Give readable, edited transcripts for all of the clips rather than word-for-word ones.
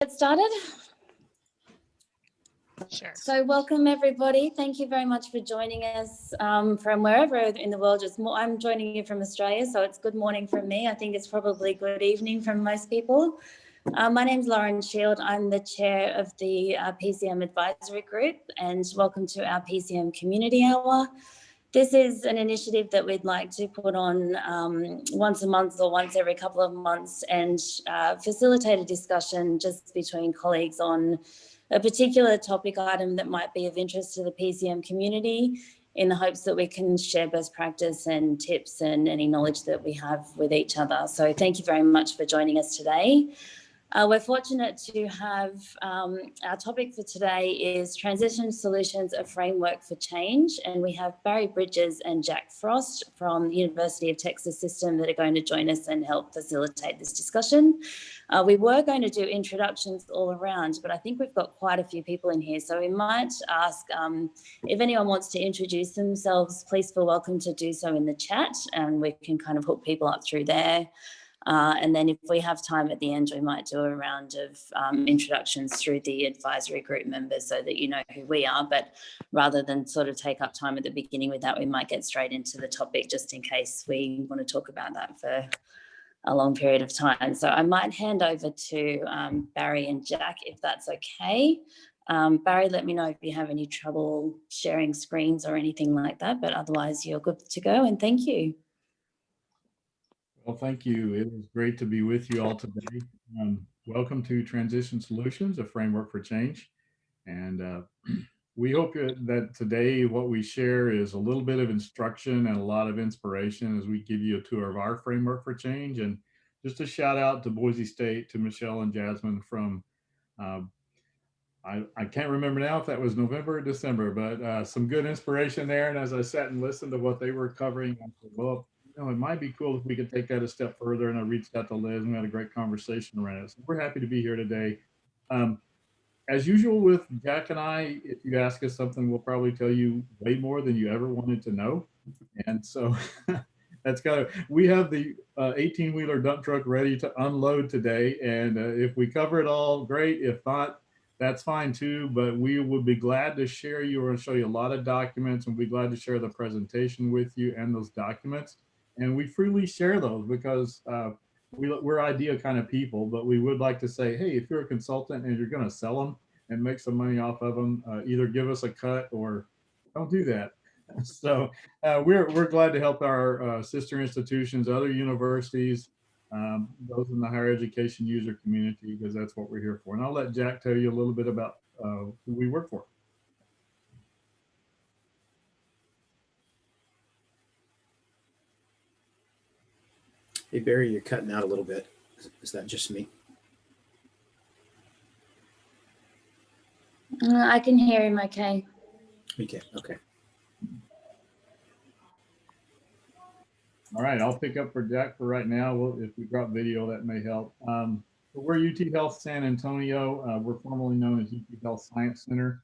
Get started. Sure. So welcome everybody. Thank you very much for joining us from wherever in the world. I'm joining you from Australia, so it's good morning from me. I think it's probably good evening from most people. My name's Lauren Shield. I'm the chair of the PCM Advisory Group, and welcome to our PCM Community Hour. This is an initiative that we'd like to put on once a month or once every couple of months and facilitate a discussion just between colleagues on a particular topic item that might be of interest to the PCM community, in the hopes that we can share best practice and tips and any knowledge that we have with each other. So thank you very much for joining us today. We're fortunate to have our topic for today is Transition Solutions, a Framework for Change. And we have Barry Bridges and Jack Frost from the University of Texas System that are going to join us and help facilitate this discussion. We were going to do introductions all around, but I think we've got quite a few people in here. So we might ask if anyone wants to introduce themselves, please feel welcome to do so in the chat, and we can kind of hook people up through there. And then if we have time at the end, we might do a round of introductions through the advisory group members so that you know who we are. But rather than sort of take up time at the beginning with that, we might get straight into the topic just in case we want to talk about that for a long period of time. So I might hand over to Barry and Jack, if that's okay. Barry, let me know if you have any trouble sharing screens or anything like that, but otherwise you're good to go, and thank you. Well, thank you. It was great to be with you all today. Welcome to Transition Solutions, a Framework for Change. And we hope that today what we share is a little bit of instruction and a lot of inspiration as we give you a tour of our Framework for Change. And just a shout out to Boise State, to Michelle and Jasmine from, I can't remember now if that was November or December, but some good inspiration there. And as I sat and listened to what they were covering, I said, well, it might be cool if we could take that a step further. And I reached out to Liz and we had a great conversation around it. So we're happy to be here today. As usual with Jack and I, if you ask us something, we'll probably tell you way more than you ever wanted to know. And so that's we have the 18-wheeler dump truck ready to unload today. And if we cover it all, great. If not, that's fine too, but we would be glad to share you or show you a lot of documents, and we'd be glad to share the presentation with you and those documents. And we freely share those because we're idea kind of people, but we would like to say, hey, if you're a consultant and you're going to sell them and make some money off of them, either give us a cut or don't do that. So we're glad to help our sister institutions, other universities, those in the higher education user community, because that's what we're here for. And I'll let Jack tell you a little bit about who we work for. Hey, Barry, you're cutting out a little bit. Is that just me? I can hear him okay. Okay. All right, I'll pick up for Jack for right now. If we drop video, that may help. So we're UT Health San Antonio. We're formerly known as UT Health Science Center.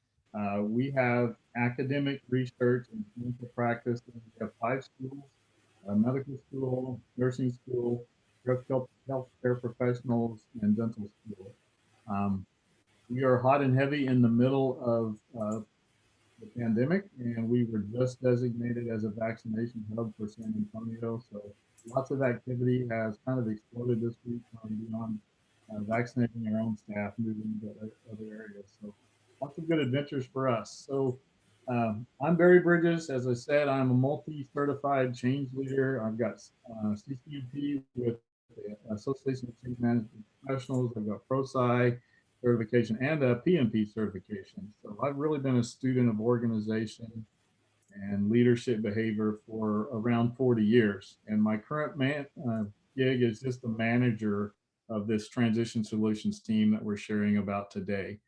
We have academic research and clinical practice. We have 5 schools: a medical school, nursing school, healthcare professionals, and dental school. We are hot and heavy in the middle of the pandemic, and we were just designated as a vaccination hub for San Antonio. So lots of activity has kind of exploded this week beyond vaccinating our own staff, moving to other areas. So lots of good adventures for us. So I'm Barry Bridges. As I said, I'm a multi-certified change leader. I've got CCUP with the Association of Change Management Professionals. I've got ProSci certification and a PMP certification. So I've really been a student of organization and leadership behavior for around 40 years. And my current gig is just the manager of this transition solutions team that we're sharing about today.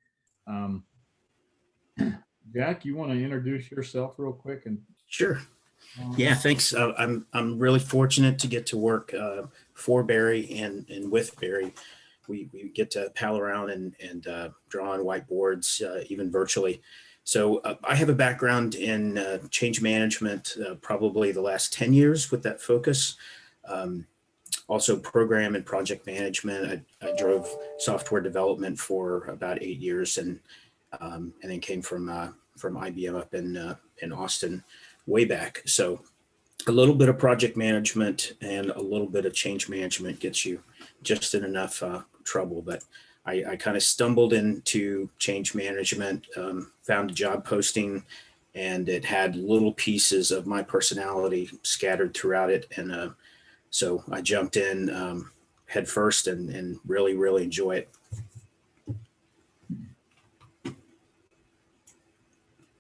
Jack, you want to introduce yourself real quick? And sure. Yeah, thanks. I'm really fortunate to get to work for Barry and with Barry. We get to pal around and draw on whiteboards, even virtually. So I have a background in change management, probably the last 10 years with that focus. Also program and project management. I drove software development for about 8 years, and then came from IBM up in Austin way back. So a little bit of project management and a little bit of change management gets you just in enough trouble. But I kind of stumbled into change management, found a job posting, and it had little pieces of my personality scattered throughout it. And so I jumped in head first and really, really enjoy it.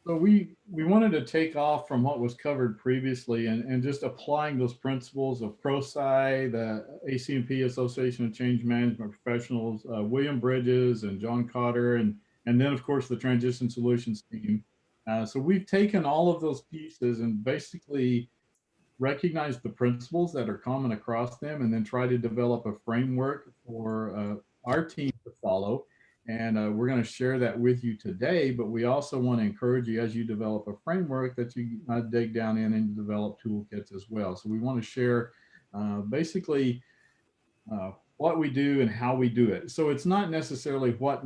So we wanted to take off from what was covered previously and just applying those principles of ProSci, the ACMP Association of Change Management Professionals, William Bridges and John Cotter, and then of course the Transition Solutions team. So we've taken all of those pieces and basically recognize the principles that are common across them and then try to develop a framework for our team to follow. And we're going to share that with you today, but we also want to encourage you as you develop a framework that you dig down in and develop toolkits as well. So we want to share basically what we do and how we do it. So it's not necessarily what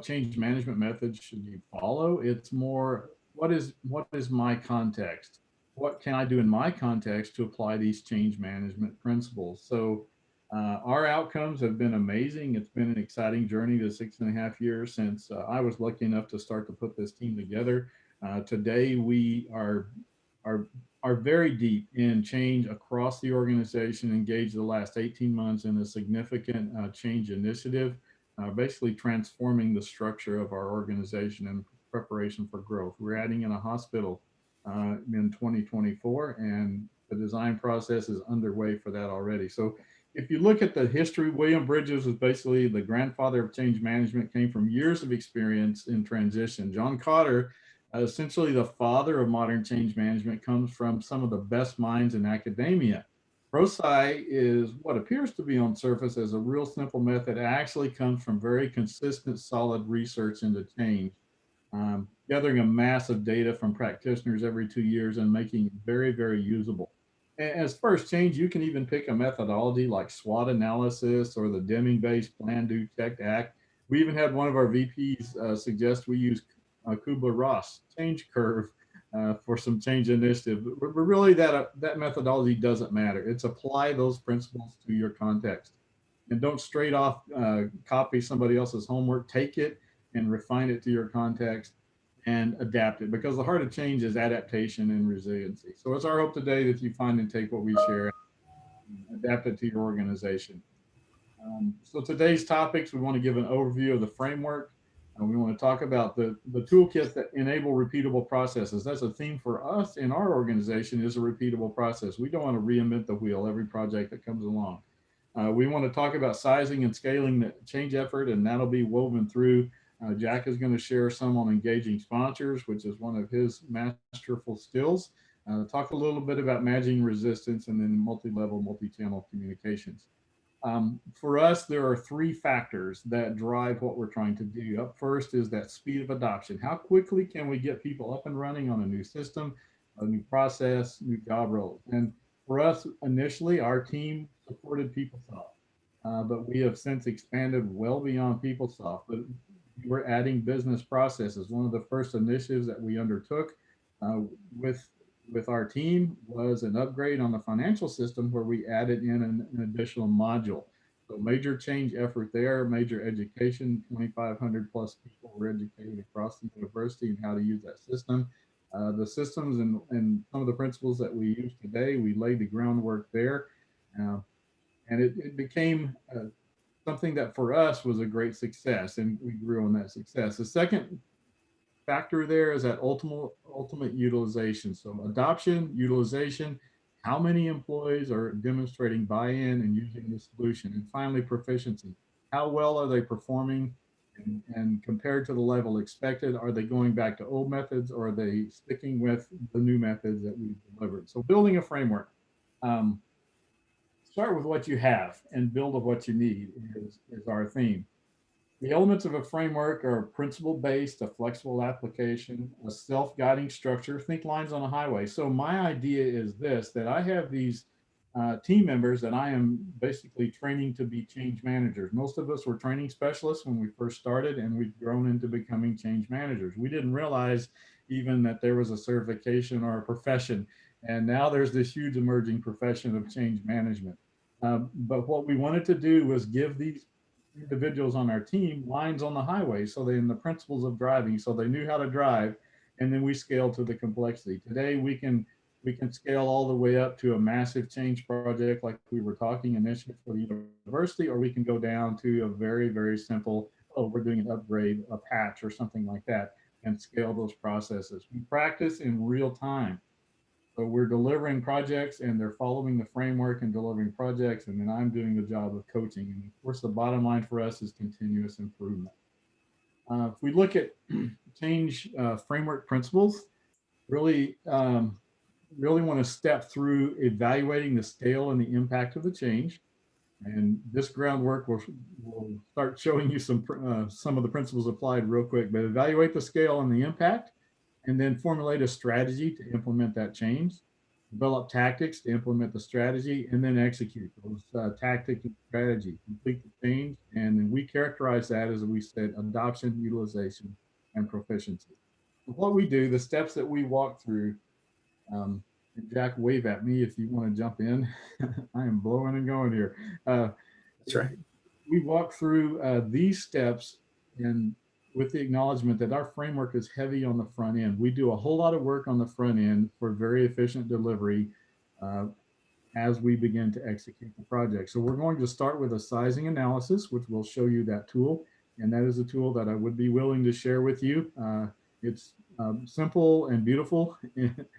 change management methods should you follow. It's more what is my context? What can I do in my context to apply these change management principles? So our outcomes have been amazing. It's been an exciting journey, the 6.5 years since I was lucky enough to start to put this team together. Today we are very deep in change across the organization, engaged the last 18 months in a significant change initiative, basically transforming the structure of our organization in preparation for growth. We're adding in a hospital in 2024, and the design process is underway for that already. So if you look at the history, William Bridges was basically the grandfather of change management, came from years of experience in transition. John Cotter, essentially the father of modern change management, comes from some of the best minds in academia. ProSci is what appears to be on surface as a real simple method. It actually comes from very consistent, solid research into change, gathering a mass of data from practitioners every 2 years and making it very, very usable. As far as change, you can even pick a methodology like SWOT analysis or the Deming-based plan, do, check, act. We even had one of our VPs suggest we use Kubler-Ross change curve for some change initiative. But really that methodology doesn't matter. It's apply those principles to your context. And don't straight off copy somebody else's homework. Take it and refine it to your context and adapt it, because the heart of change is adaptation and resiliency. So it's our hope today that you find and take what we share and adapt it to your organization. So today's topics, we want to give an overview of the framework. We want to talk about the toolkits that enable repeatable processes. That's a theme for us in our organization, is a repeatable process. We don't want to reinvent the wheel every project that comes along. We want to talk about sizing and scaling the change effort, and that'll be woven through. Jack is going to share some on engaging sponsors, which is one of his masterful skills. Talk a little bit about managing resistance, and then multi-level, multi-channel communications. For us, there are 3 factors that drive what we're trying to do. Up first is that speed of adoption. How quickly can we get people up and running on a new system, a new process, new job roles? And for us, initially, our team supported PeopleSoft, but we have since expanded well beyond PeopleSoft. But we're adding business processes. One of the first initiatives that we undertook with our team was an upgrade on the financial system, where we added in an additional module. So major change effort there, major education, 2,500 plus people were educated across the university in how to use that system. The systems and some of the principles that we use today, we laid the groundwork there. And it became something that for us was a great success, and we grew on that success. The second factor there is that ultimate utilization. So adoption, utilization, how many employees are demonstrating buy-in and using the solution? And finally, proficiency. How well are they performing? And compared to the level expected, are they going back to old methods, or are they sticking with the new methods that we've delivered? So building a framework. Start with what you have and build of what you need is our theme. The elements of a framework are principle-based, a flexible application, a self-guiding structure. Think lines on a highway. So my idea is this, that I have these team members that I am basically training to be change managers. Most of us were training specialists when we first started, and we've grown into becoming change managers. We didn't realize even that there was a certification or a profession, and now there's this huge emerging profession of change management. But what we wanted to do was give these individuals on our team lines on the highway, so they in the principles of driving, so they knew how to drive, and then we scaled to the complexity. Today we can scale all the way up to a massive change project like we were talking initially for the university, or we can go down to a very, very simple, oh, we're doing an upgrade, a patch or something like that, and scale those processes. We practice in real time. So we're delivering projects and they're following the framework and delivering projects. And then I'm doing the job of coaching. And of course, the bottom line for us is continuous improvement. If we look at change framework principles, really, really want to step through evaluating the scale and the impact of the change. And this groundwork will start showing you some of the principles applied real quick, but evaluate the scale and the impact, and then formulate a strategy to implement that change, develop tactics to implement the strategy, and then execute those tactics and strategy, complete the change. And then we characterize that, as we said, adoption, utilization, and proficiency. What we do, the steps that we walk through, Jack, wave at me if you want to jump in. I am blowing and going here. That's right. We walk through these steps and with the acknowledgement that our framework is heavy on the front end. We do a whole lot of work on the front end for very efficient delivery as we begin to execute the project. So we're going to start with a sizing analysis, which will show you that tool. And that is a tool that I would be willing to share with you. It's simple and beautiful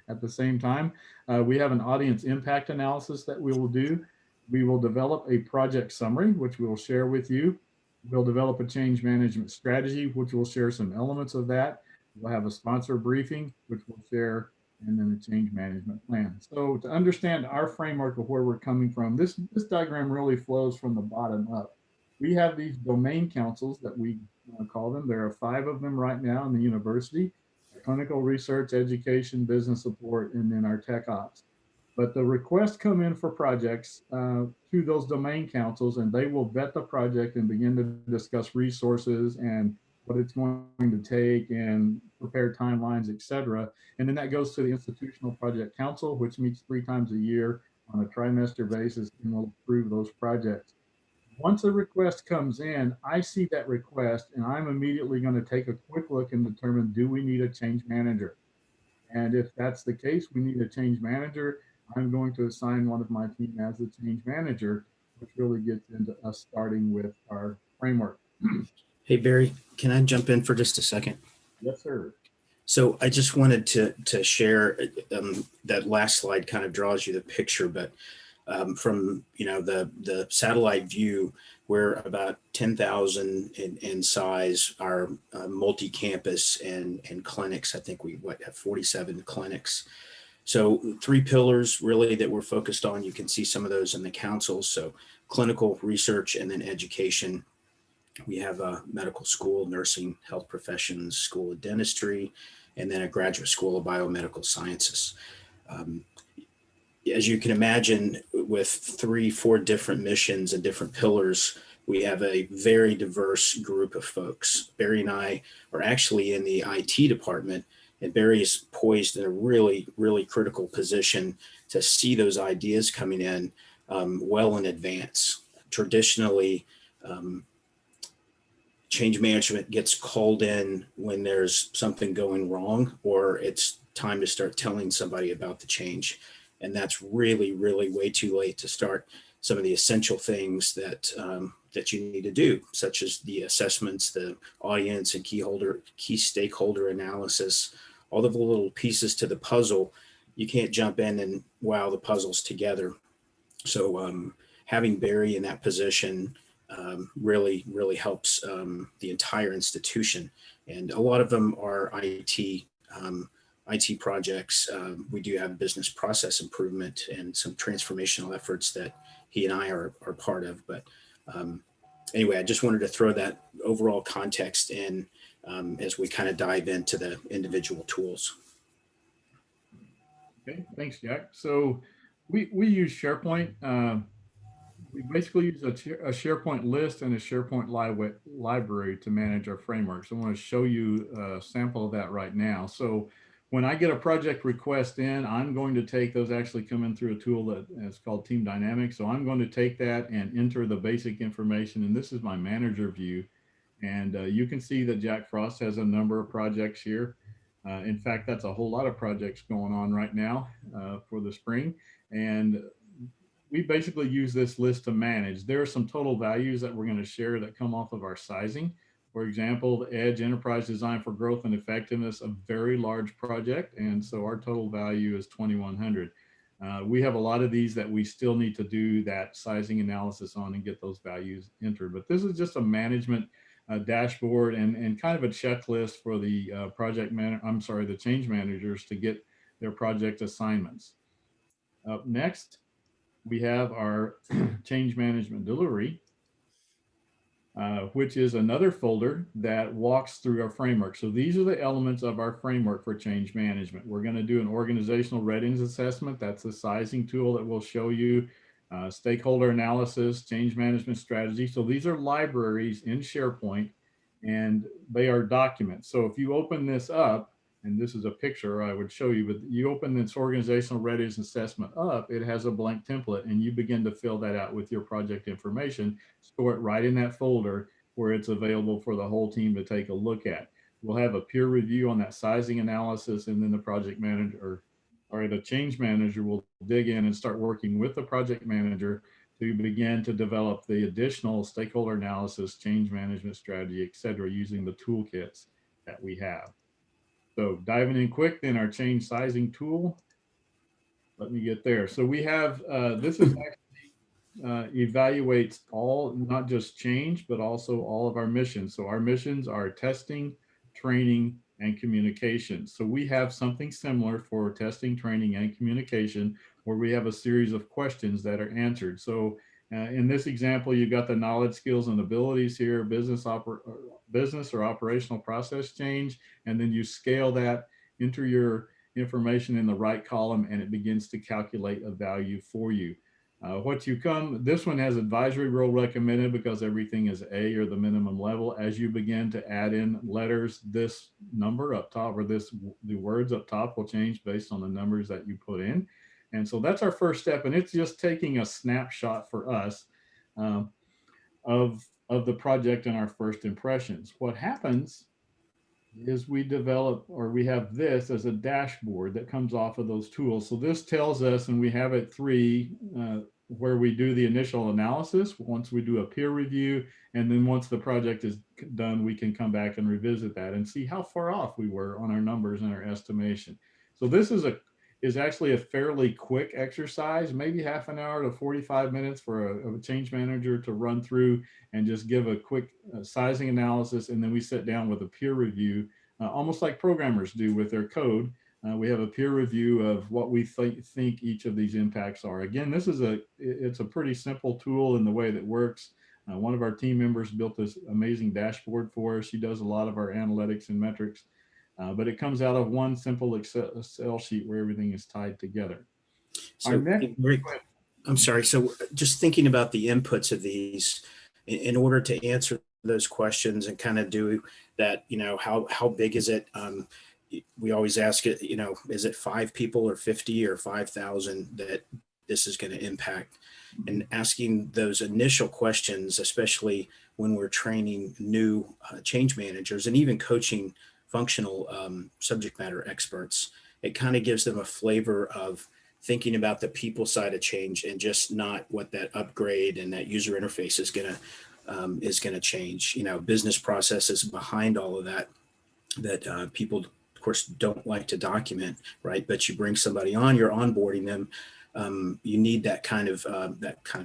at the same time. We have an audience impact analysis that we will do. We will develop a project summary, which we will share with you. We'll develop a change management strategy, which will share some elements of that. We'll have a sponsor briefing, which we'll share, and then a change management plan. So to understand our framework of where we're coming from, this diagram really flows from the bottom up. We have these domain councils that we call them. There are 5 of them right now in the university: clinical research, education, business support, and then our tech ops. But the requests come in for projects to those domain councils, and they will vet the project and begin to discuss resources and what it's going to take and prepare timelines, et cetera. And then that goes to the Institutional Project Council, which meets 3 times a year on a trimester basis, and will approve those projects. Once a request comes in, I see that request, and I'm immediately going to take a quick look and determine, do we need a change manager? And if that's the case, we need a change manager. I'm going to assign one of my team as the change manager, which really gets into us starting with our framework. Hey, Barry, can I jump in for just a second? Yes, sir. So I just wanted to share that last slide kind of draws you the picture, but from the satellite view, we're about 10,000 in size. Our multi-campus and clinics, I think we have 47 clinics. So 3 pillars really that we're focused on. You can see some of those in the councils. So clinical research and then education. We have a medical school, nursing, health professions, school of dentistry, and then a graduate school of biomedical sciences. As you can imagine, with 3-4 different missions and different pillars, we have a very diverse group of folks. Barry and I are actually in the IT department, and Barry is poised in a really, really critical position to see those ideas coming in well in advance. Traditionally, change management gets called in when there's something going wrong, or it's time to start telling somebody about the change. And that's really, really way too late to start some of the essential things that that you need to do, such as the assessments, the audience and key stakeholder analysis, all of the little pieces to the puzzle. You can't jump in and wow the puzzles together. So having Barry in that position really, really helps the entire institution. And a lot of them are IT projects. We do have business process improvement and some transformational efforts that he and I are part of. But anyway, I just wanted to throw that overall context in as we kind of dive into the individual tools. Okay, thanks, Jack. So We use SharePoint. We basically use a SharePoint list and a SharePoint library to manage our frameworks. I want to show you a sample of that right now. So when I get a project request in, I'm going to take those actually come in through a tool that is called Team Dynamics. So I'm going to take that and enter the basic information. And this is my manager view. And you can see that Jack Frost has a number of projects here. In fact, that's a whole lot of projects going on right now for the spring. And we basically use this list to manage. There are some total values that we're going to share that come off of our sizing. For example, the EDGE Enterprise Design for Growth and Effectiveness, a very large project. And so our total value is 2,100. We have a lot of these that we still need to do that sizing analysis on and get those values entered. But this is just a management dashboard and kind of a checklist for the the change managers to get their project assignments. Up next, we have our change management delivery, which is another folder that walks through our framework. So these are the elements of our framework for change management. We're going to do an organizational readiness assessment. That's the sizing tool that will show you stakeholder analysis, change management strategy. So these are libraries in SharePoint and they are documents. So if you open this up, and this is a picture I would show you, but you open this organizational readiness assessment up, it has a blank template and you begin to fill that out with your project information, store it right in that folder where it's available for the whole team to take a look at. We'll have a peer review on that sizing analysis, and then the project manager or the change manager will dig in and start working with the project manager to begin to develop the additional stakeholder analysis, change management strategy, et cetera, using the toolkits that we have. So diving in quick, then our change sizing tool. Let me get there. So we have, this is actually evaluates all, not just change, but also all of our missions. So our missions are testing, training, and communication. So we have something similar for testing, training, and communication, where we have a series of questions that are answered. So in this example, you've got the knowledge, skills, and abilities here, business or operational process change, and then you scale that, enter your information in the right column, and it begins to calculate a value for you. This one has advisory role recommended because everything is A or the minimum level. As you begin to add in letters, this number up top or the words up top will change based on the numbers that you put in. And so that's our first step. And it's just taking a snapshot for us of the project and our first impressions. What happens is we have this as a dashboard that comes off of those tools. So this tells us, and we have it where we do the initial analysis, once we do a peer review, and then once the project is done, we can come back and revisit that and see how far off we were on our numbers and our estimation. So this is actually a fairly quick exercise, maybe half an hour to 45 minutes for a change manager to run through and just give a quick sizing analysis. And then we sit down with a peer review, almost like programmers do with their code. We have a peer review of what we think each of these impacts are. Again, it's a pretty simple tool in the way that works. One of our team members built this amazing dashboard for us. She does a lot of our analytics and metrics. But it comes out of one simple Excel sheet where everything is tied together. So, I'm sorry. So just thinking about the inputs of these in order to answer those questions and kind of do that, how big is it? We always ask it, is it 5 people or 50 or 5,000 that this is going to impact? And asking those initial questions, especially when we're training new change managers and even coaching functional subject matter experts, it kind of gives them a flavor of thinking about the people side of change and just not what that upgrade and that user interface is going to change. Business processes behind all of that people, of course, don't like to document, right? But you bring somebody on, you're onboarding them. You need that kind of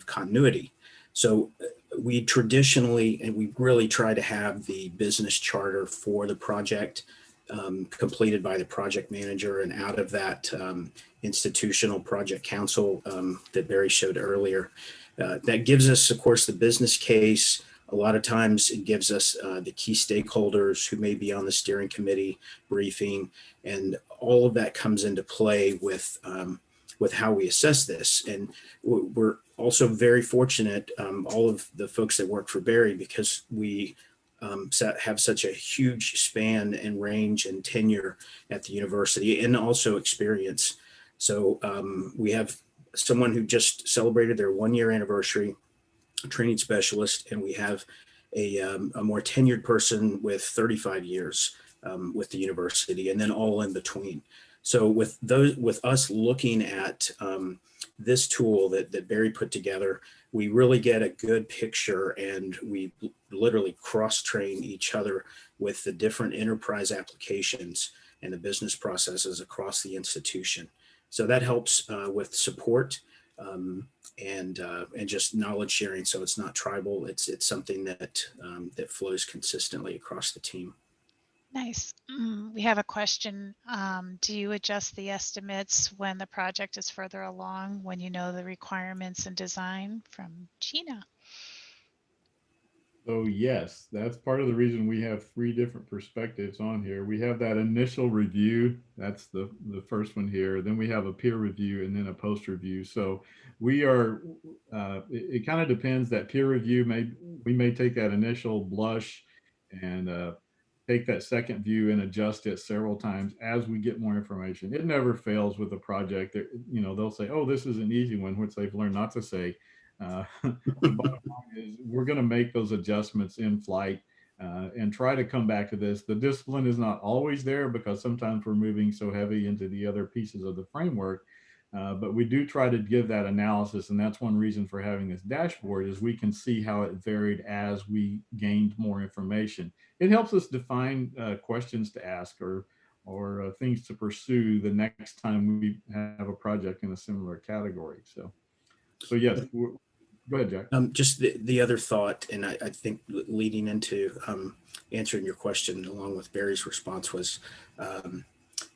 continuity. So we traditionally, and we really try to have the business charter for the project completed by the project manager, and out of that institutional project council that Barry showed earlier. That gives us, of course, the business case. A lot of times it gives us the key stakeholders who may be on the steering committee briefing, and all of that comes into play with with how we assess this. And we're also very fortunate, all of the folks that work for Barry, because we have such a huge span and range and tenure at the university, and also experience. So we have someone who just celebrated their 1-year anniversary, a training specialist, and we have a more tenured person with 35 years with the university, and then all in between. So with us looking at this tool that Barry put together, we really get a good picture, and we literally cross-train each other with the different enterprise applications and the business processes across the institution. So that helps with support and just knowledge sharing. So it's not tribal. It's something that that flows consistently across the team. Nice. We have a question. Do you adjust the estimates when the project is further along, when you know the requirements and design? From Gina. So yes, that's part of the reason we have 3 different perspectives on here. We have that initial review, that's the first one here. Then we have a peer review, and then a post review. So we are, it kind of depends. That peer review, we may take that initial blush and take that second view and adjust it several times as we get more information. It never fails with a project. They'll say, oh, this is an easy one, which they've learned not to say. The bottom line is we're going to make those adjustments in flight and try to come back to this. The discipline is not always there, because sometimes we're moving so heavy into the other pieces of the framework. But we do try to give that analysis, and that's one reason for having this dashboard, is we can see how it varied as we gained more information. It helps us define questions to ask or things to pursue the next time we have a project in a similar category. So yes, go ahead, Jack. Just the other thought, and I think leading into answering your question along with Barry's response, was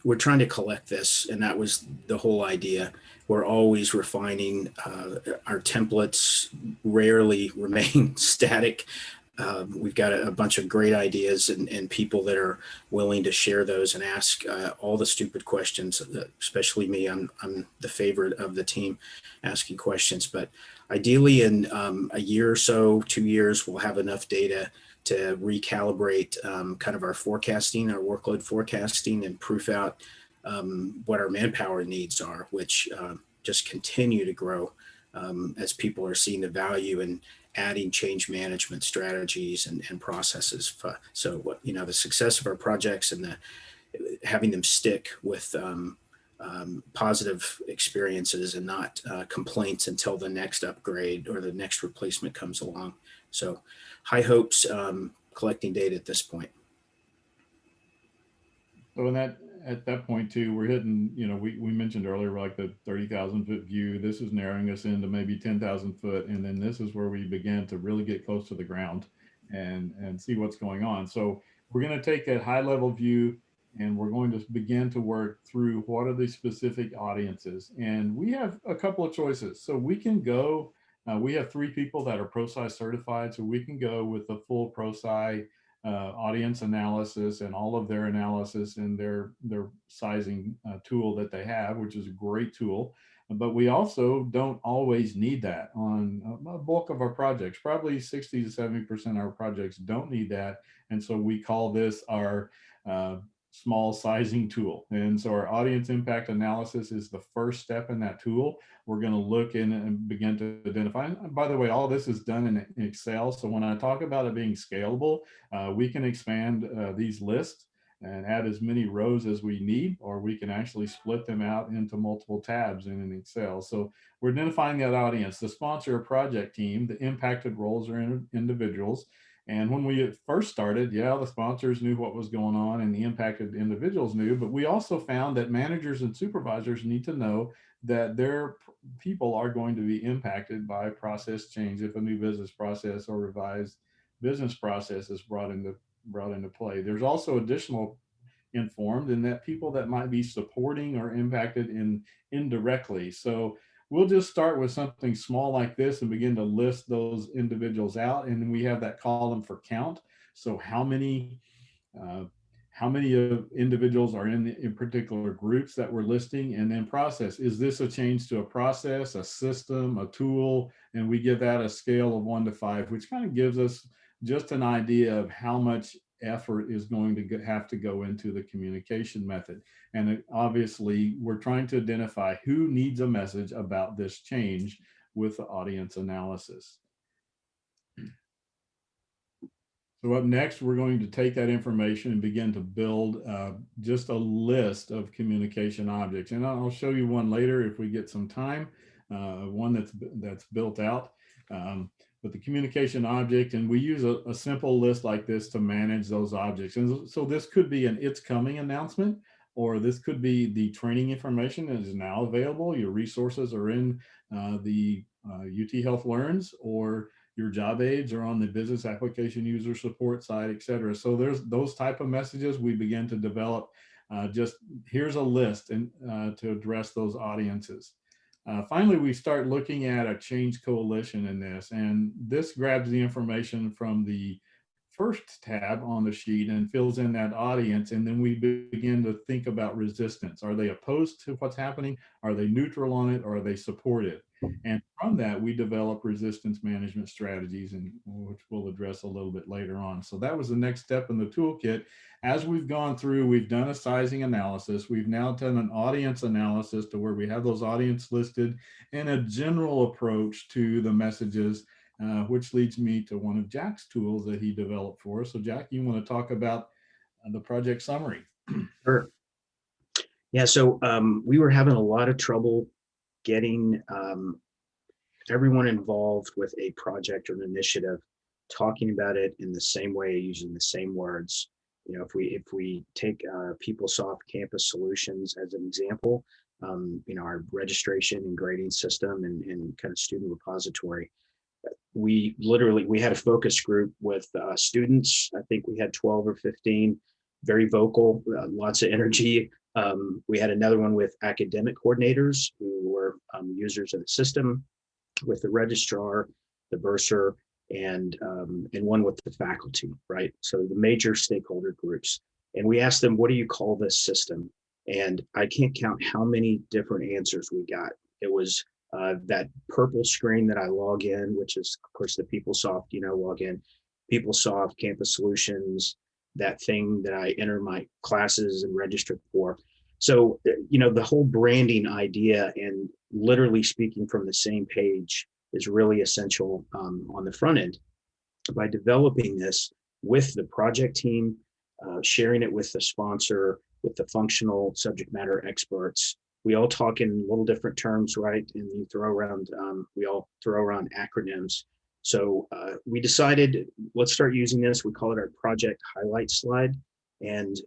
we're trying to collect this, and that was the whole idea. We're always refining. Our templates rarely remain static. We've got a bunch of great ideas and people that are willing to share those and ask all the stupid questions, especially me. I'm the favorite of the team asking questions, but ideally in a year or so, 2 years, we'll have enough data to recalibrate kind of our forecasting, our workload forecasting, and proof out what our manpower needs are, which just continue to grow as people are seeing the value in adding change management strategies and processes. So, the success of our projects and having them stick with positive experiences and not complaints until the next upgrade or the next replacement comes along. So high hopes, collecting data at this point. So at that point too, we're hitting, we mentioned earlier, like the 30,000 foot view. This is narrowing us into maybe 10,000 foot. And then this is where we begin to really get close to the ground and see what's going on. So we're going to take that high level view, and we're going to begin to work through what are the specific audiences. And we have a couple of choices. So we can go, we have 3 people that are ProSci certified. So we can go with the full ProSci audience analysis and all of their analysis and their sizing tool that they have, which is a great tool. But we also don't always need that on a bulk of our projects. Probably 60 to 70% of our projects don't need that. And so we call this our small sizing tool. And so our audience impact analysis is the first step in that tool. We're going to look in and begin to identify. And by the way, all this is done in Excel. So when I talk about it being scalable, we can expand these lists and add as many rows as we need, or we can actually split them out into multiple tabs in an Excel. So we're identifying that audience, the sponsor or project team, the impacted roles or individuals. And when we first started, the sponsors knew what was going on and the impacted individuals knew, but we also found that managers and supervisors need to know that their people are going to be impacted by process change if a new business process or revised business process is brought into play. There's also additional informed in that people that might be supporting or impacted indirectly. So we'll just start with something small like this and begin to list those individuals out. And then we have that column for count. So how many how many of individuals are in particular groups that we're listing, and then process. Is this a change to a process, a system, a tool? And we give that a scale of 1 to 5, which kind of gives us just an idea of how much effort is going to have to go into the communication method. And obviously, we're trying to identify who needs a message about this change with the audience analysis. So up next, we're going to take that information and begin to build just a list of communication objects. And I'll show you one later if we get some time, one that's built out. But the communication object, and we use a simple list like this to manage those objects. And so this could be an "It's Coming" announcement, or this could be the training information that is now available. Your resources are in the UT Health Learns, or your job aids are on the business application user support side, et cetera. So there's those type of messages we begin to develop. Just here's a list and to address those audiences. Finally, we start looking at a change coalition in this, and this grabs the information from the first tab on the sheet and fills in that audience. And then we begin to think about resistance. Are they opposed to what's happening? Are they neutral on it? Or are they supportive? And from that, we develop resistance management strategies, and which we'll address a little bit later on. So that was the next step in the toolkit. As we've gone through, we've done a sizing analysis. We've now done an audience analysis to where we have those audience listed, and a general approach to the messages, which leads me to one of Jack's tools that he developed for us. So Jack, you want to talk about the project summary? Sure. Yeah, so we were having a lot of trouble getting everyone involved with a project or an initiative talking about it in the same way, using the same words. You know, if we take PeopleSoft Campus Solutions as an example, you know, our registration and grading system and kind of student repository, we had a focus group with students. I think we had 12 or 15, very vocal, lots of energy. We had another one with academic coordinators who were users of the system, with the registrar, the bursar, and one with the faculty, right? So the major stakeholder groups. And we asked them, what do you call this system? And I can't count how many different answers we got. It was that purple screen that I log in, which is of course the PeopleSoft, you know, login, PeopleSoft Campus Solutions, that thing that I enter my classes and register for. So, you know, the whole branding idea and literally speaking from the same page is really essential on the front end. By developing this with the project team, sharing it with the sponsor, with the functional subject matter experts, we all talk in a little different terms, right? And you throw around, we all throw around acronyms. So we decided, let's start using this. We call it our project highlight slide. And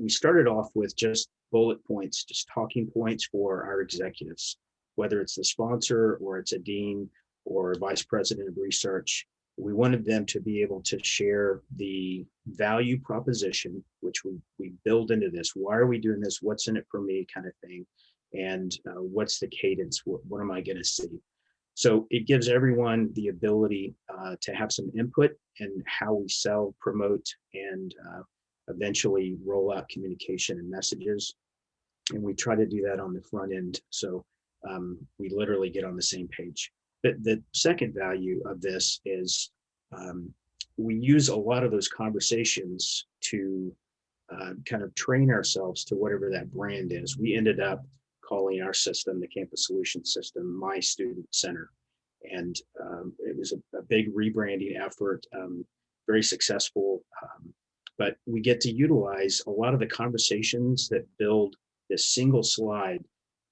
we started off with just bullet points, just talking points for our executives, whether it's the sponsor or it's a dean or a vice president of research. We wanted them to be able to share the value proposition, which we build into this. Why are we doing this? What's in it for me, kind of thing. And what's the cadence? What am I going to see? So it gives everyone the ability to have some input in how we sell, promote, and eventually roll out communication and messages. And we try to do that on the front end. So we literally get on the same page. But the second value of this is we use a lot of those conversations to kind of train ourselves to whatever that brand is. We ended up calling our system, the Campus Solutions System, My Student Center. And it was a big rebranding effort, very successful. But we get to utilize a lot of the conversations that build this single slide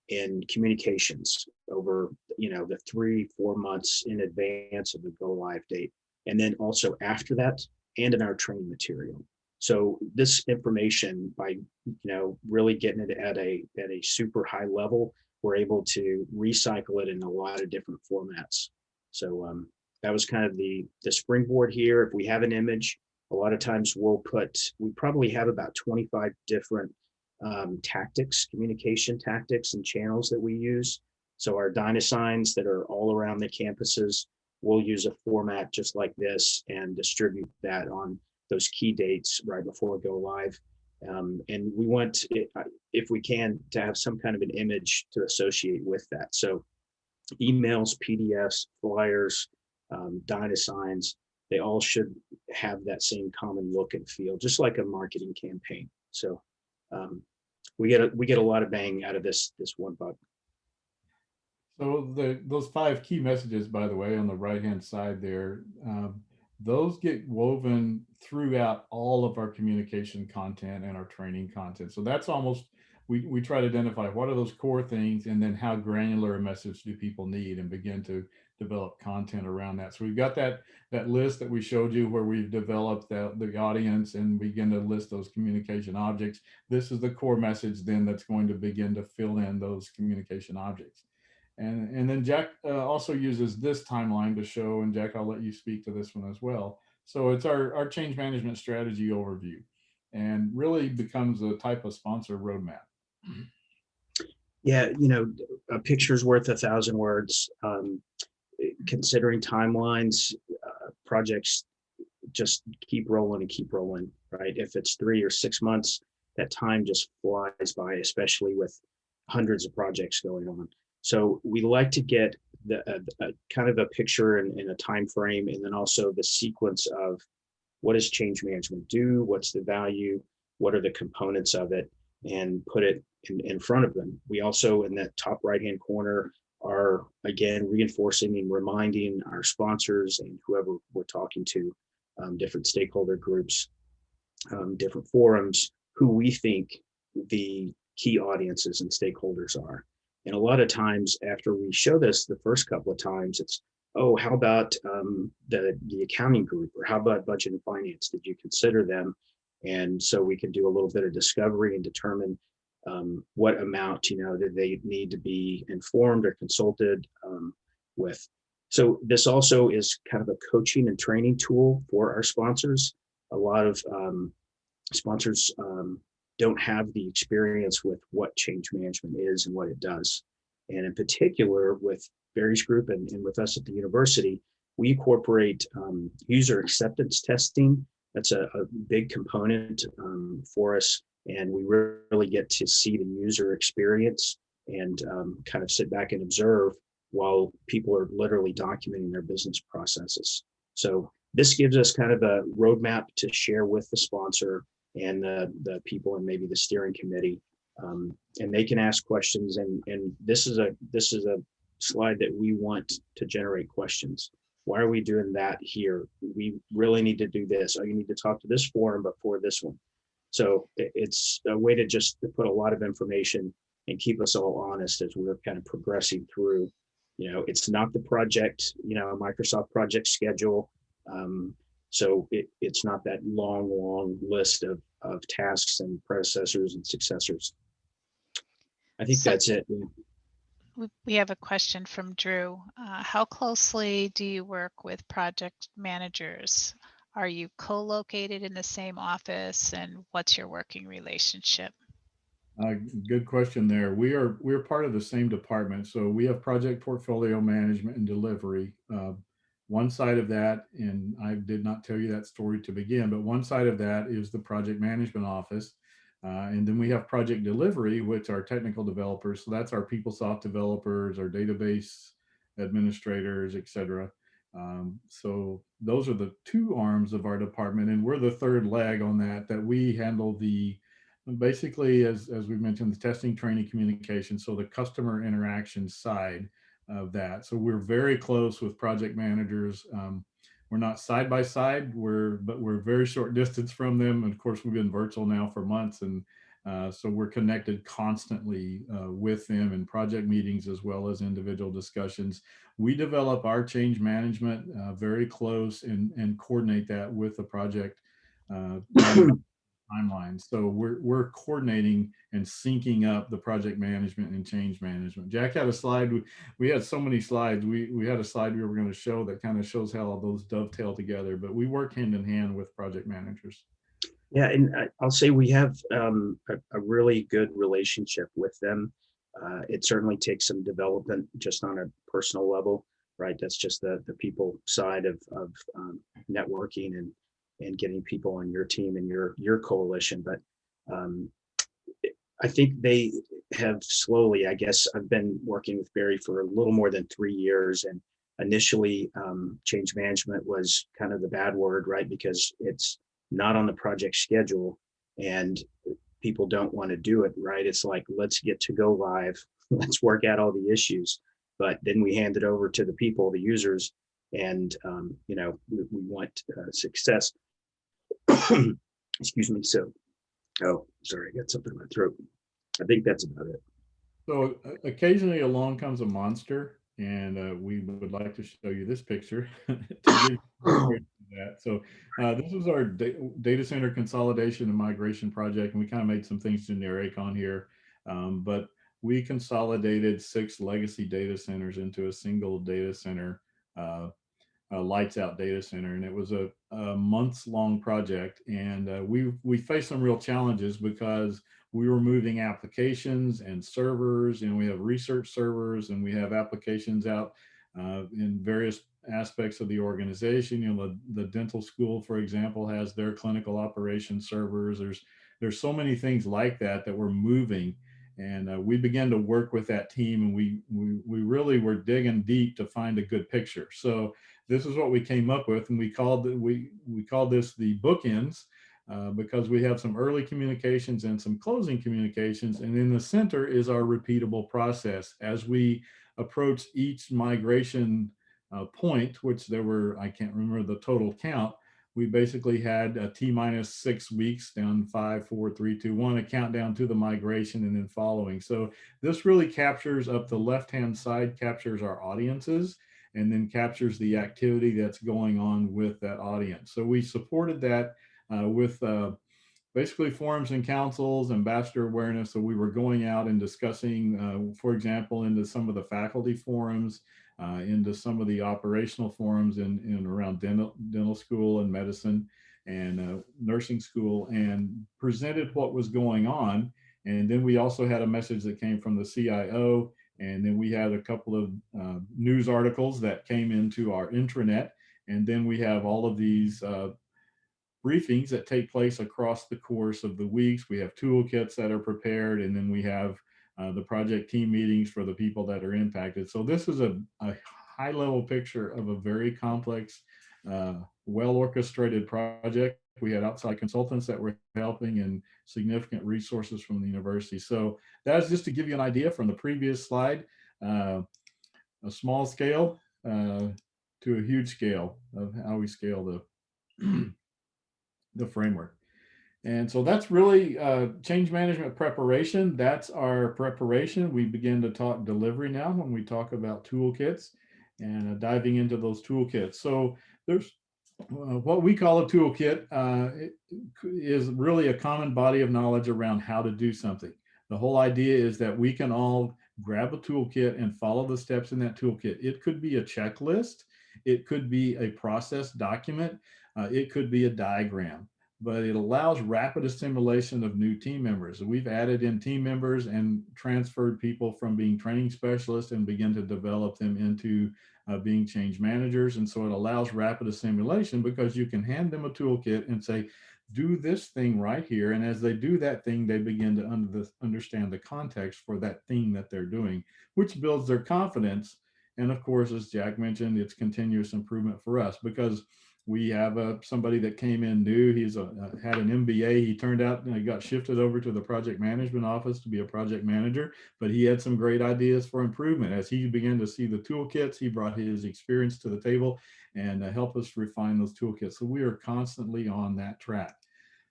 in communications over, you know, the 3-4 months in advance of the go live date. And then also after that, and in our training material. So this information, by, you know, really getting it at a super high level, we're able to recycle it in a lot of different formats. So that was kind of the springboard here. If we have an image, a lot of times we probably have about 25 different tactics, communication tactics and channels that we use. So our Dynasigns that are all around the campuses, we'll use a format just like this and distribute that on those key dates right before go live. And we want, if we can, to have some kind of an image to associate with that. So emails, PDFs, flyers, DynaSigns, they all should have that same common look and feel, just like a marketing campaign. So we get a lot of bang out of this one bug. So those 5 key messages, by the way, on the right-hand side there, those get woven throughout all of our communication content and our training content. So that's almost, we try to identify what are those core things, and then how granular a message do people need, and begin to develop content around that. So we've got that list that we showed you where we've developed the audience and begin to list those communication objects. This is the core message then that's going to begin to fill in those communication objects. And then Jack also uses this timeline to show, and Jack, I'll let you speak to this one as well. So it's our change management strategy overview, and really becomes a type of sponsor roadmap. Yeah, a picture's worth 1,000 words. Considering timelines, projects just keep rolling and keep rolling, right? If it's 3 or 6 months, that time just flies by, especially with hundreds of projects going on. So we like to get a kind of a picture and a time frame, and then also the sequence of what does change management do, what's the value, what are the components of it, and put it in front of them. We also, in that top right-hand corner, are again reinforcing and reminding our sponsors and whoever we're talking to, different stakeholder groups, different forums, who we think the key audiences and stakeholders are. And a lot of times after we show this the first couple of times, it's, oh, how about the accounting group, or how about budget and finance? Did you consider them? And so we can do a little bit of discovery and determine what amount, that they need to be informed or consulted with. So this also is kind of a coaching and training tool for our sponsors. A lot of sponsors don't have the experience with what change management is and what it does. And in particular, with Barry's group and with us at the university, we incorporate user acceptance testing. That's a big component for us. And we really get to see the user experience and kind of sit back and observe while people are literally documenting their business processes. So this gives us kind of a roadmap to share with the sponsor and the people and maybe the steering committee, and they can ask questions. And this is a slide that we want to generate questions. Why are we doing that here? We really need to do this. Oh, you need to talk to this forum before this one. So it's a way to just put a lot of information and keep us all honest as we're kind of progressing through. It's not the project, Microsoft project schedule. So it's not that long list of tasks and predecessors and successors. I think that's it. We have a question from Drew. How closely do you work with project managers? Are you co-located in the same office, and what's your working relationship? Good question there. We're part of the same department. So we have project portfolio management and delivery. One side of that, and I did not tell you that story to begin, but one side of that is the project management office. And then we have project delivery, which are technical developers. So that's our PeopleSoft developers, our database administrators, etc. So those are the 2 arms of our department, and we're the third leg on that we handle basically, as we mentioned, the testing, training, communication. So the customer interaction side of that. So we're very close with project managers. We're not side by side, but we're very short distance from them. And of course, we've been virtual now for months, and so we're connected constantly with them in project meetings as well as individual discussions. We develop our change management very close and coordinate that with the project timeline. So we're coordinating and syncing up the project management and change management. Jack had a slide. We had so many slides. We had a slide we were going to show that kind of shows how all those dovetail together, but we work hand in hand with project managers. Yeah, and I'll say we have a really good relationship with them. It certainly takes some development just on a personal level, right? That's just the people side of networking and getting people on your team and your coalition. But um, I think they have slowly, I guess I've been working with Barry for a little more than 3 years, and initially change management was kind of the bad word, right? Because it's not on the project schedule and people don't want to do it, right? It's like, let's get to go live, let's work out all the issues. But then we hand it over to the people, the users, and we want success. Excuse me. So, oh, sorry, I got something in my throat. I think that's about it. So occasionally along comes a monster, and we would like to show you this picture to give you that. So this is our data center consolidation and migration project, and we kind of made some things generic on here, but we consolidated 6 legacy data centers into a single data center, lights out data center, and it was a months long project, and we faced some real challenges because we were moving applications and servers, and we have research servers, and we have applications out in various aspects of the organization. The dental school, for example, has their clinical operations servers. There's so many things like that that we're moving, and we began to work with that team, and we really were digging deep to find a good picture. So this is what we came up with, and we called this the bookends, because we have some early communications and some closing communications, and in the center is our repeatable process. As we approach each migration point, which there were, I can't remember the total count, we basically had a T-6 weeks, down 5, 4, 3, 2, 1, a countdown to the migration, and then following. So this really captures, up the left-hand side, captures our audiences, and then captures the activity that's going on with that audience. So we supported that with basically forums and councils, ambassador awareness. So we were going out and discussing, for example, into some of the faculty forums, into some of the operational forums in around dental school and medicine and nursing school, and presented what was going on. And then we also had a message that came from the CIO, and then we had a couple of news articles that came into our intranet. And then we have all of these briefings that take place across the course of the weeks. We have toolkits that are prepared, and then we have the project team meetings for the people that are impacted. So this is a high level picture of a very complex, well orchestrated project. We had outside consultants that were helping, and significant resources from the university. So that's just to give you an idea from the previous slide, a small scale to a huge scale of how we scale the framework. And so that's really change management preparation. That's our preparation. We begin to talk delivery now when we talk about toolkits, and diving into those toolkits. So there's what we call a toolkit. It is really a common body of knowledge around how to do something. The whole idea is that we can all grab a toolkit and follow the steps in that toolkit. It could be a checklist. It could be a process document. It could be a diagram, but it allows rapid assimilation of new team members. We've added in team members and transferred people from being training specialists and begin to develop them into being change managers. And so it allows rapid assimilation, because you can hand them a toolkit and say, do this thing right here. And as they do that thing, they begin to understand the context for that thing that they're doing, which builds their confidence. And of course, as Jack mentioned, it's continuous improvement for us, because we have somebody that came in new. He's had an MBA. He turned out, he got shifted over to the project management office to be a project manager, but he had some great ideas for improvement. As he began to see the toolkits, he brought his experience to the table and helped us refine those toolkits. So we are constantly on that track.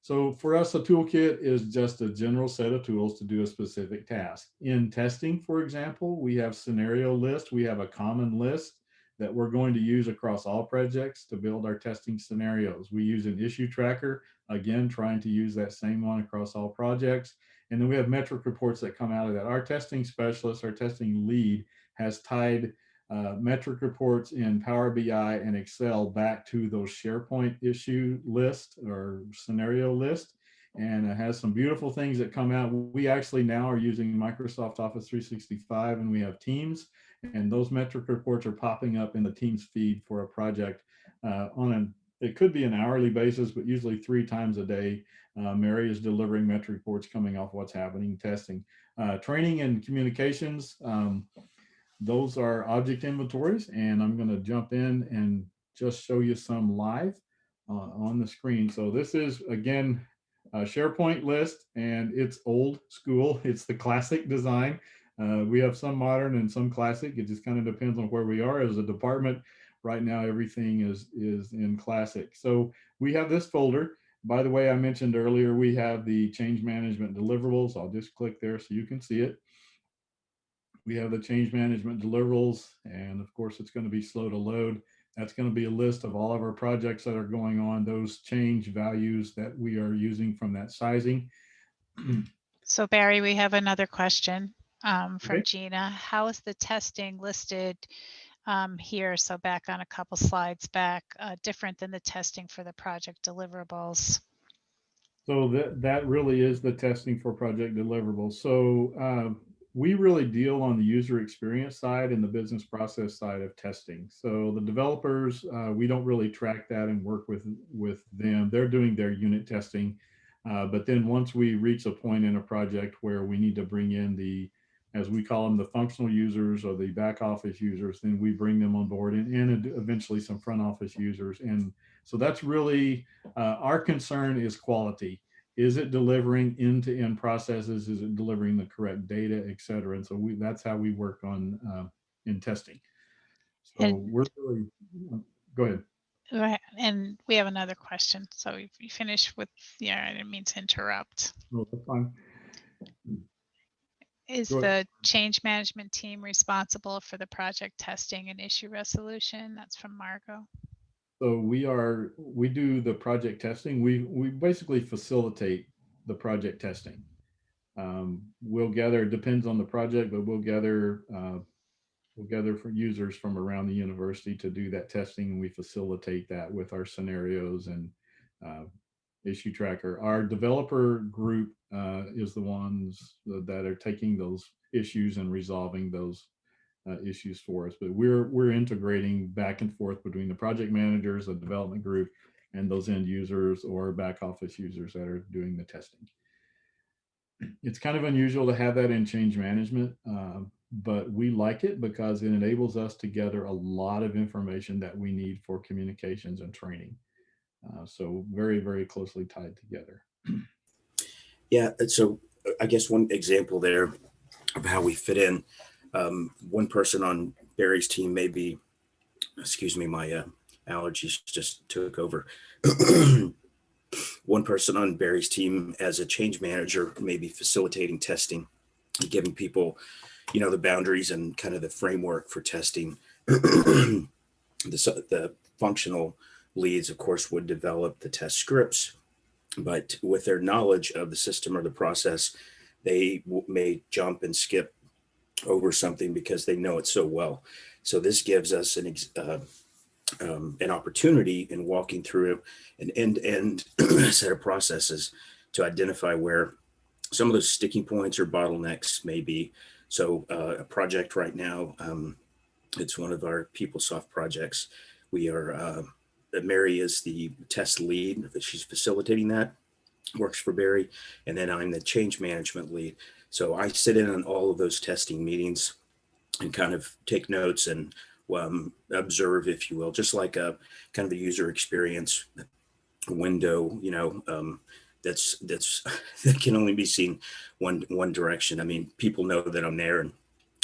So for us, a toolkit is just a general set of tools to do a specific task. In testing, for example, we have scenario lists. We have a common list that we're going to use across all projects to build our testing scenarios. We use an issue tracker, again, trying to use that same one across all projects. And then we have metric reports that come out of that. Our testing specialist, our testing lead, has tied metric reports in Power BI and Excel back to those SharePoint issue list or scenario list. And it has some beautiful things that come out. We actually now are using Microsoft Office 365, and we have Teams. And those metric reports are popping up in the Teams feed for a project on an it could be an hourly basis, but usually 3 times a day. Mary is delivering metro reports coming off what's happening, testing. Training and communications, those are object inventories, and I'm going to jump in and just show you some live on the screen. So this is, again, a SharePoint list, and it's old school. It's the classic design. We have some modern and some classic. It just kind of depends on where we are as a department. Right now, everything is in classic. So we have this folder. By the way, I mentioned earlier, we have the change management deliverables. I'll just click there so you can see it. We have the change management deliverables, and of course, it's going to be slow to load. That's going to be a list of all of our projects that are going on, those change values that we are using from that sizing. So Barry, we have another question from Okay. Gina. How is the testing listed here? So back on a couple slides back, different than the testing for the project deliverables. So that really is the testing for project deliverables. So we really deal on the user experience side and the business process side of testing. So the developers, we don't really track that and work with them. They're doing their unit testing. But then once we reach a point in a project where we need to bring in the, as we call them, the functional users or the back office users, then we bring them on board, and eventually some front office users. And so that's really our concern is quality. Is it delivering end-to-end processes? Is it delivering the correct data, et cetera? And so that's how we work on in testing. So we're really, go ahead. And we have another question. So you finish with, yeah, I didn't mean to interrupt. No, that's fine. Is the change management team responsible for the project testing and issue resolution? That's from Margot. So we do the project testing. We basically facilitate the project testing. We'll gather, it depends on the project, but we'll gather for users from around the university to do that testing, and we facilitate that with our scenarios and issue tracker. Our developer group is the ones that are taking those issues and resolving those issues for us. But we're integrating back and forth between the project managers, the development group, and those end users or back office users that are doing the testing. It's kind of unusual to have that in change management, but we like it because it enables us to gather a lot of information that we need for communications and training. So very, very closely tied together. Yeah, so I guess one example there of how we fit in, one person on Barry's team may be, excuse me, my allergies just took over. One person on Barry's team as a change manager may be facilitating testing, giving people, the boundaries and kind of the framework for testing. The functional leads, of course, would develop the test scripts, but with their knowledge of the system or the process, they may jump and skip over something because they know it so well. So this gives us an opportunity in walking through an end-to-end set of processes to identify where some of those sticking points or bottlenecks may be. So a project right now, it's one of our PeopleSoft projects. We are, Mary is the test lead. She's facilitating that, works for Barry. And then I'm the change management lead. So I sit in on all of those testing meetings and kind of take notes and observe, if you will, just like a kind of a user experience window, that's that can only be seen one direction. I mean, people know that I'm there and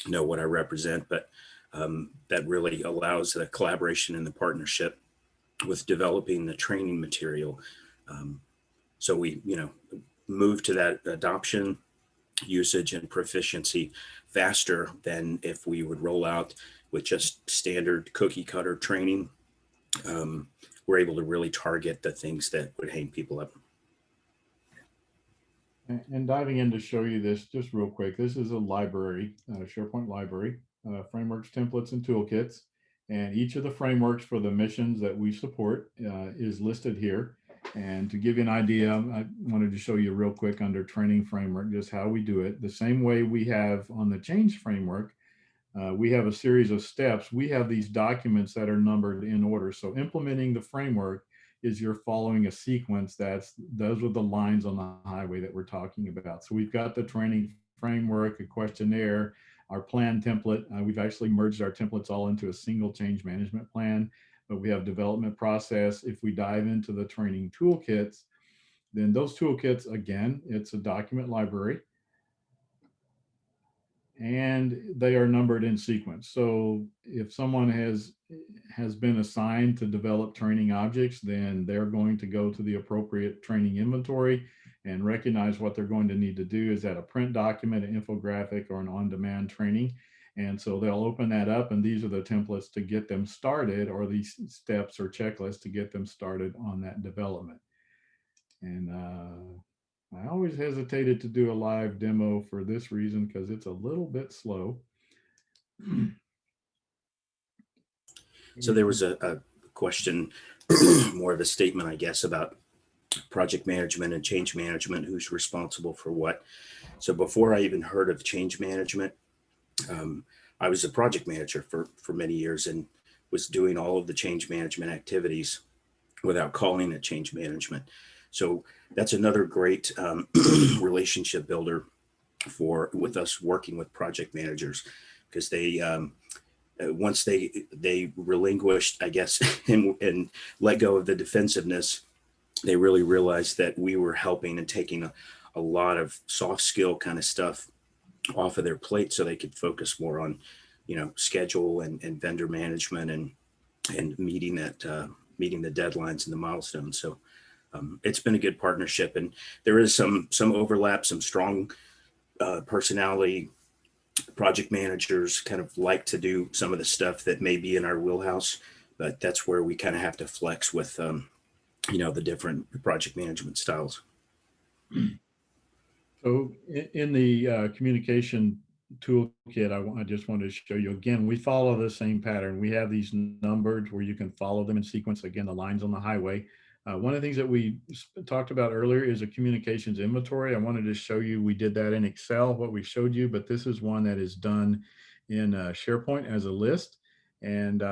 know what I represent, but that really allows the collaboration and the partnership with developing the training material. So we, move to that adoption, usage, and proficiency faster than if we would roll out with just standard cookie cutter training. We're able to really target the things that would hang people up. And diving in to show you this just real quick, this is a library, SharePoint library, frameworks, templates, and toolkits. And each of the frameworks for the missions that we support is listed here. And to give you an idea, I wanted to show you real quick under training framework, just how we do it. The same way we have on the change framework, we have a series of steps. We have these documents that are numbered in order. So implementing the framework, is you're following a sequence. Those are the lines on the highway that we're talking about. So we've got the training framework, a questionnaire, our plan template. We've actually merged our templates all into a single change management plan, but we have development process. If we dive into the training toolkits, then those toolkits, again, it's a document library, and they are numbered in sequence. So if someone has been assigned to develop training objects, then they're going to go to the appropriate training inventory and recognize what they're going to need to do. Is that a print document, an infographic, or an on-demand training? And so they'll open that up, and these are the templates to get them started, or these steps or checklists to get them started on that development. And I always hesitated to do a live demo for this reason, because it's a little bit slow. So there was a question, more of a statement, I guess, about project management and change management, who's responsible for what. So before I even heard of change management, I was a project manager for many years and was doing all of the change management activities without calling it change management. So that's another great relationship builder with us working with project managers, because they once they relinquished, I guess, and let go of the defensiveness, they really realized that we were helping and taking a lot of soft skill kind of stuff off of their plate, so they could focus more on, schedule and vendor management and meeting the deadlines and the milestones. So it's been a good partnership, and there is some overlap, some strong personality. Project managers kind of like to do some of the stuff that may be in our wheelhouse, but that's where we kind of have to flex with the different project management styles. So in the communication toolkit, I just wanted to show you again, we follow the same pattern. We have these numbered where you can follow them in sequence. Again, the lines on the highway. One of the things that we talked about earlier is a communications inventory. I wanted to show you, we did that in Excel, what we showed you, but this is one that is done in SharePoint as a list. And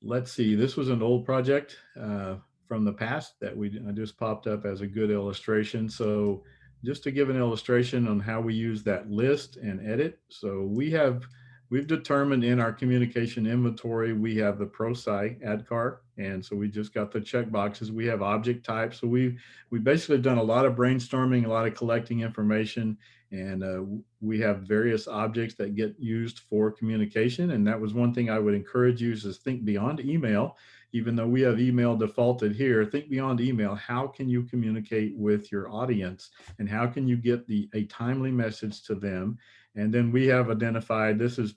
let's see, this was an old project from the past that I just popped up as a good illustration. So just to give an illustration on how we use that list and edit. So we've determined in our communication inventory, we have the ProSci AdCart. And so we just got the check boxes. We have object types. So we basically done a lot of brainstorming, a lot of collecting information, and we have various objects that get used for communication. And that was one thing I would encourage you, is think beyond email. Even though we have email defaulted here, think beyond email. How can you communicate with your audience, and how can you get a timely message to them? And then we have identified, this is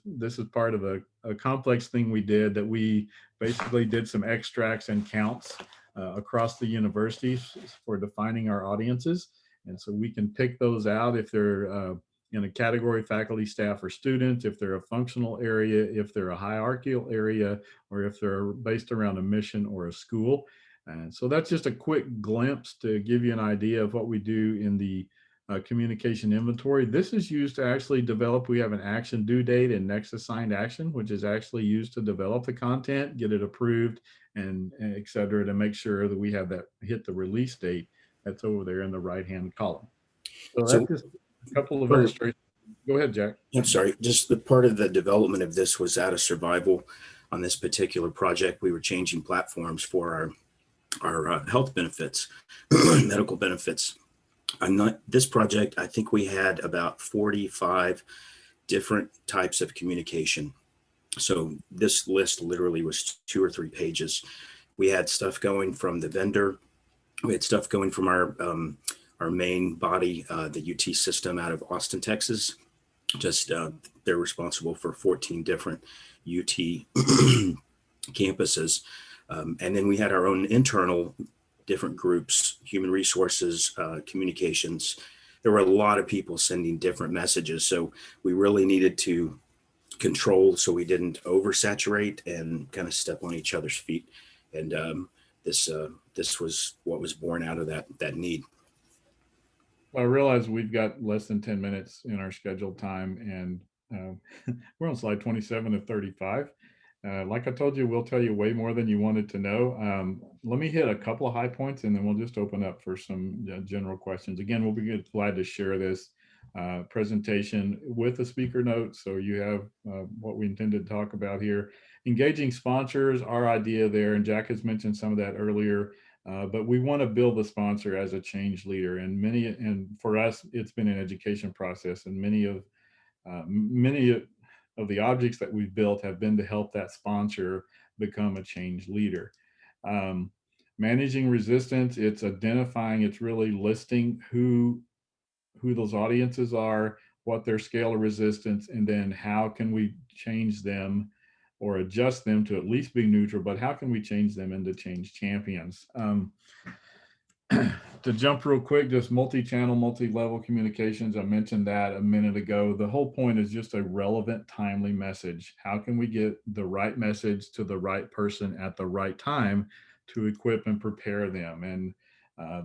part of a complex thing we did, that we basically did some extracts and counts across the universities for defining our audiences. And so we can pick those out if they're in a category, faculty, staff, or student, if they're a functional area, if they're a hierarchical area, or if they're based around a mission or a school. And so that's just a quick glimpse to give you an idea of what we do in the communication inventory. This is used to actually develop, we have an action due date and next assigned action, which is actually used to develop the content, get it approved, and et cetera, to make sure that we have that hit the release date. That's over there in the right-hand column. So that's just a couple of illustrations. Go ahead, Jack. I'm sorry, just the part of the development of this was out of survival on this particular project. We were changing platforms for our health benefits, medical benefits. This project, I think we had about 45 different types of communication. So this list literally was 2 or 3 pages. We had stuff going from the vendor. We had stuff going from our main body, the UT system out of Austin, Texas. Just they're responsible for 14 different UT campuses. And then we had our own internal different groups, human resources, communications. There were a lot of people sending different messages. So we really needed to control so we didn't oversaturate and kind of step on each other's feet. And this was what was born out of that need. Well, I realize we've got less than 10 minutes in our scheduled time, and we're on slide 27 of 35. Like I told you, we'll tell you way more than you wanted to know. Let me hit a couple of high points and then we'll just open up for some general questions. Again, we'll be glad to share this presentation with the speaker notes, so you have what we intended to talk about here. Engaging sponsors, our idea there, and Jack has mentioned some of that earlier, but we want to build the sponsor as a change leader. And for us, it's been an education process, and many of the objects that we've built have been to help that sponsor become a change leader. Managing resistance, it's identifying, it's really listing who those audiences are, what their scale of resistance, and then how can we change them or adjust them to at least be neutral, but how can we change them into change champions? To jump real quick, just multi-channel, multi-level communications. I mentioned that a minute ago. The whole point is just a relevant, timely message. How can we get the right message to the right person at the right time to equip and prepare them? And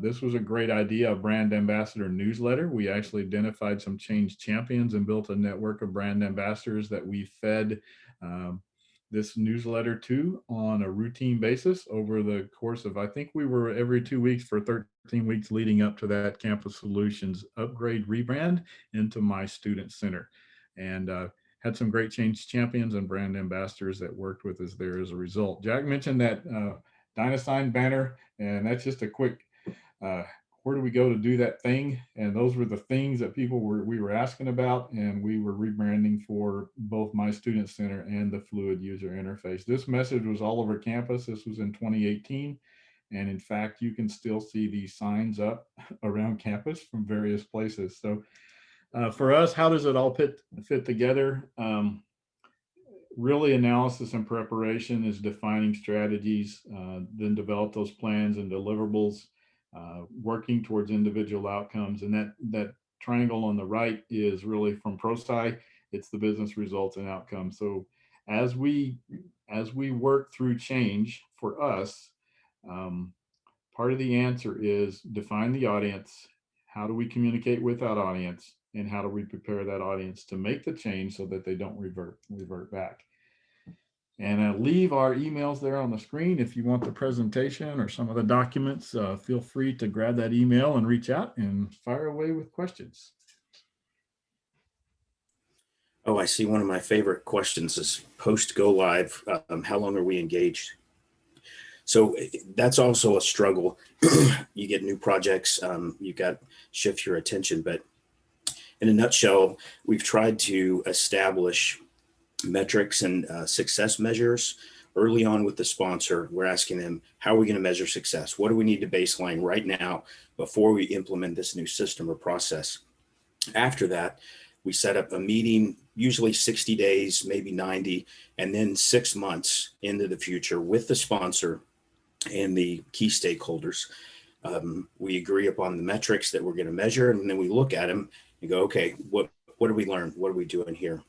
this was a great idea, a brand ambassador newsletter. We actually identified some change champions and built a network of brand ambassadors that we fed this newsletter to on a routine basis over the course of, I think we were every 2 weeks for 13 weeks leading up to that Campus Solutions upgrade rebrand into My Student Center. And had some great change champions and brand ambassadors that worked with us there as a result. Jack mentioned that Dynasign banner, and that's just a quick, where do we go to do that thing? And those were the things that we were asking about, and we were rebranding for both My Student Center and the Fluid User Interface. This message was all over campus. This was in 2018. And in fact, you can still see these signs up around campus from various places. So for us, how does it all fit together? Really, analysis and preparation is defining strategies, then develop those plans and deliverables, working towards individual outcomes. And that triangle on the right is really from ProSci. It's the business results and outcomes. So as we work through change for us, part of the answer is define the audience. How do we communicate with that audience? And how do we prepare that audience to make the change so that they don't revert back? And leave our emails there on the screen. If you want the presentation or some of the documents, feel free to grab that email and reach out and fire away with questions. Oh, I see one of my favorite questions is post go live. How long are we engaged? So that's also a struggle. You get new projects, you got shift your attention, but in a nutshell, we've tried to establish metrics and success measures early on with the sponsor. We're asking them, how are we going to measure success? What do we need to baseline right now before we implement this new system or process? After that, we set up a meeting, usually 60 days, maybe 90, and then 6 months into the future with the sponsor and the key stakeholders. We agree upon the metrics that we're going to measure, and then we look at them and go, okay, what did we learn? What are we doing here?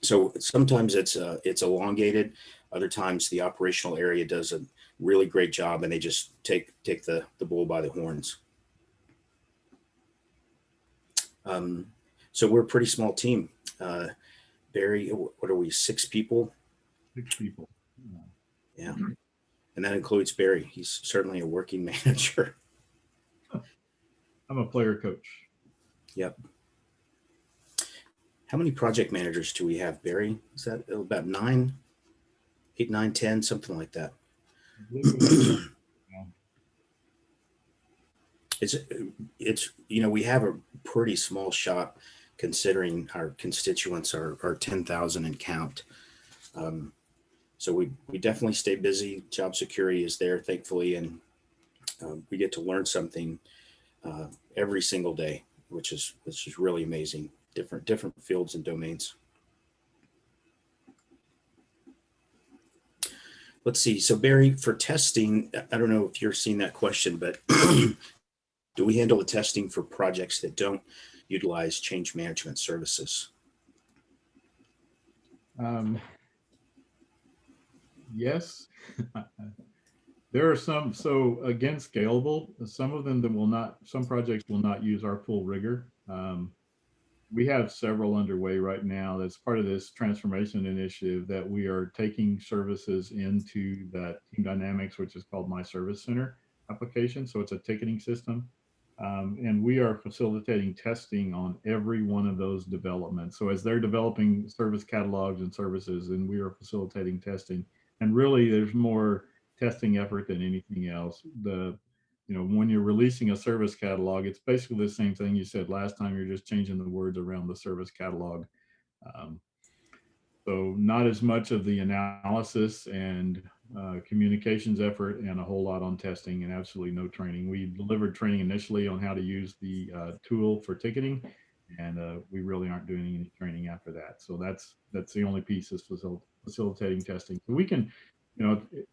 So sometimes it's elongated. Other times the operational area does a really great job and they just take the bull by the horns. So we're a pretty small team. Barry, what are we, 6 people? 6 people. Yeah. And that includes Barry. He's certainly a working manager. I'm a player coach. Yep. How many project managers do we have, Barry? Is that about 9, 8, 9, 10, something like that? It's we have a pretty small shop considering our constituents are 10,000 and count. So we definitely stay busy. Job security is there, thankfully, and we get to learn something every single day, which is really amazing. Different fields and domains. Let's see. So Barry, for testing, I don't know if you're seeing that question, but do we handle the testing for projects that don't utilize change management services? Yes. There are some, so again, scalable. Some of them that some projects will not use our full rigor. We have several underway right now. That's part of this transformation initiative, that we are taking services into that Team Dynamics, which is called My Service Center application. So it's a ticketing system. And we are facilitating testing on every one of those developments. So as they're developing service catalogs and services, and we are facilitating testing. And really, there's more testing effort than anything else. When you're releasing a service catalog, it's basically the same thing you said last time. You're just changing the words around the service catalog. Um, so not as much of the analysis and communications effort, and a whole lot on testing, and absolutely no training. We delivered training initially on how to use the tool for ticketing, and we really aren't doing any training after that. So that's the only piece, is facilitating testing. So we can,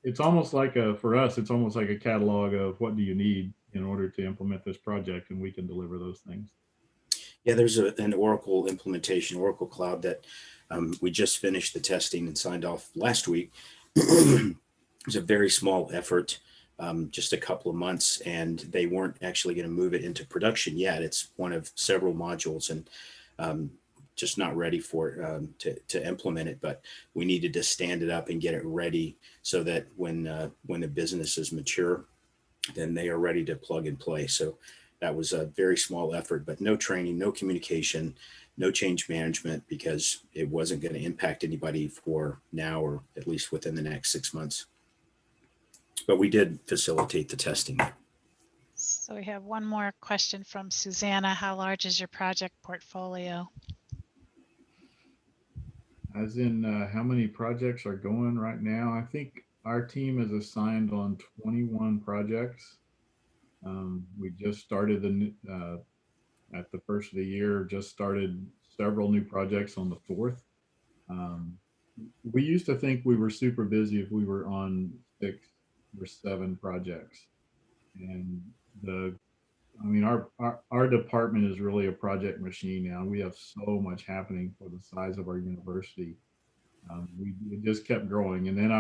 it's almost like for us, it's almost like a catalog of what do you need in order to implement this project, and we can deliver those things. Yeah, there's an Oracle implementation, Oracle Cloud, that we just finished the testing and signed off last week. It was a very small effort, just a couple of months, and they weren't actually going to move it into production yet. It's one of several modules, and just not ready for to implement it. But we needed to stand it up and get it ready so that when the business is mature, then they are ready to plug and play. So that was a very small effort, but no training, no communication, no change management, because it wasn't going to impact anybody for now, or at least within the next 6 months. But we did facilitate the testing. So we have one more question from Susanna. How large is your project portfolio? As in how many projects are going right now? I think our team is assigned on 21 projects. We just started at the first of the year, just started several new projects on the 4th. We used to think we were super busy if we were on 6 or 7 projects. And our department is really a project machine now. We have so much happening for the size of our university. It just kept growing. And then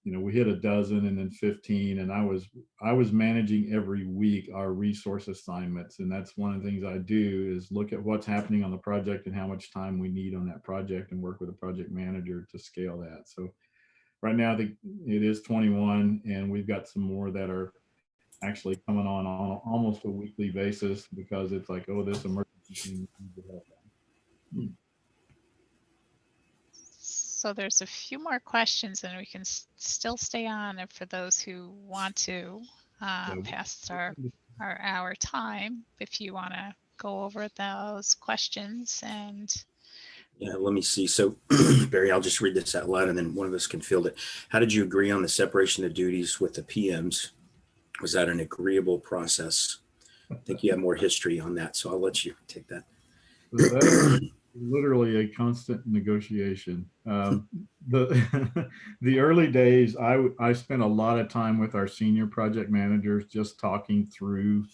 we hit a dozen, and then 15, and I was managing every week our resource assignments. And that's one of the things I do, is look at what's happening on the project and how much time we need on that project, and work with a project manager to scale that. So right now, I think it is 21, and we've got some more that are actually coming on almost a weekly basis, because it's like, oh, this emergency thing needs to help. So there's a few more questions, and we can still stay on for those who want to, past our time, if you want to go over those questions. And yeah, let me see. So Barry, I'll just read this out loud, and then one of us can field it. How did you agree on the separation of duties with the PMs? Was that an agreeable process? I think you have more history on that, so I'll let you take that. So that is literally a constant negotiation. The early days, I spent a lot of time with our senior project managers, just talking through,